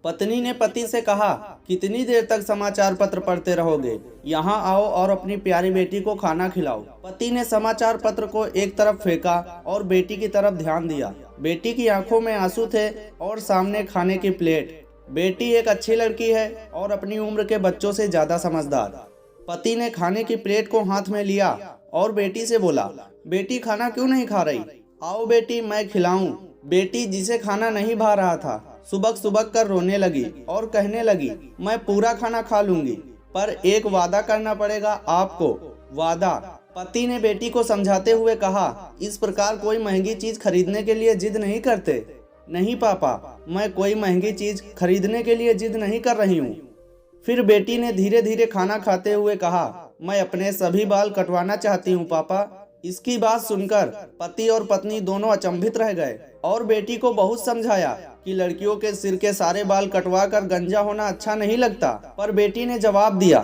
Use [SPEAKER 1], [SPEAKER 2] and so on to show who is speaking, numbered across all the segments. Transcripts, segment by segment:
[SPEAKER 1] पत्नी ने पति से कहा, कितनी देर तक समाचार पत्र पढ़ते रहोगे? यहाँ आओ और अपनी प्यारी बेटी को खाना खिलाओ। पति ने समाचार पत्र को एक तरफ फेंका और बेटी की तरफ ध्यान दिया। बेटी की आंखों में आंसू थे और सामने खाने की प्लेट। बेटी एक अच्छी लड़की है और अपनी उम्र के बच्चों से ज्यादा समझदार। पति ने खाने की प्लेट को हाथ में लिया और बेटी से बोला, बेटी खाना क्यों नहीं खा रही? आओ बेटी, मैं खिलाऊं। बेटी, जिसे खाना नहीं भा रहा था, सुबक सुबक कर रोने लगी और कहने लगी, मैं पूरा खाना खा लूंगी, पर एक वादा करना पड़ेगा आपको। वादा? पति ने बेटी को समझाते हुए कहा, इस प्रकार कोई महंगी चीज खरीदने के लिए जिद नहीं करते। नहीं पापा, मैं कोई महंगी चीज खरीदने के लिए जिद नहीं कर रही हूँ। फिर बेटी ने धीरे धीरे खाना खाते हुए कहा, मैं अपने सभी बाल कटवाना चाहती हूँ पापा। इसकी बात सुनकर पति और पत्नी दोनों अचंभित रह गए और बेटी को बहुत समझाया कि लड़कियों के सिर के सारे बाल कटवा कर गंजा होना अच्छा नहीं लगता। पर बेटी ने जवाब दिया,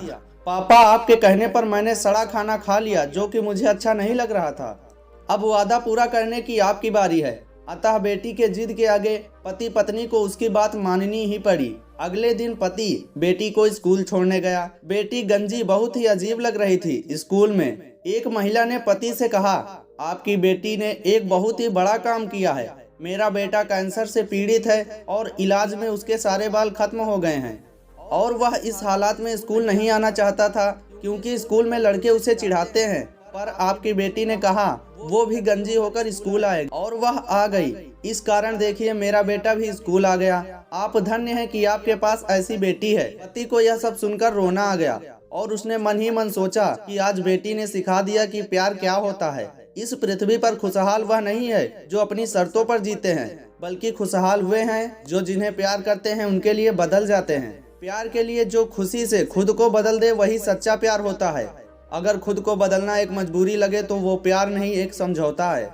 [SPEAKER 1] पापा, आपके कहने पर मैंने सड़ा खाना खा लिया जो कि मुझे अच्छा नहीं लग रहा था। अब वादा पूरा करने की आपकी बारी है। अतः बेटी के जिद के आगे पति पत्नी को उसकी बात माननी ही पड़ी। अगले दिन पति बेटी को स्कूल छोड़ने गया। बेटी गंजी बहुत ही अजीब लग रही थी। स्कूल में एक महिला ने पति से कहा, आपकी बेटी ने एक बहुत ही बड़ा काम किया है। मेरा बेटा कैंसर से पीड़ित है और इलाज में उसके सारे बाल खत्म हो गए हैं और वह इस हालात में स्कूल नहीं आना चाहता था क्योंकि स्कूल में लड़के उसे चिढ़ाते हैं। पर आपकी बेटी ने कहा वो भी गंजी होकर स्कूल आएगी और वह आ गई। इस कारण देखिए मेरा बेटा भी स्कूल आ गया। आप धन्य हैं कि आपके पास ऐसी बेटी है। पति को यह सब सुनकर रोना आ गया और उसने मन ही मन सोचा कि आज बेटी ने सिखा दिया कि प्यार क्या होता है। इस पृथ्वी पर खुशहाल वह नहीं है जो अपनी शर्तों पर जीते हैं, बल्कि खुशहाल वे हैं जो जिन्हें प्यार करते हैं उनके लिए बदल जाते हैं। प्यार के लिए जो खुशी से खुद को बदल दे वही सच्चा प्यार होता है। अगर खुद को बदलना एक मजबूरी लगे तो वो प्यार नहीं, एक समझौता है।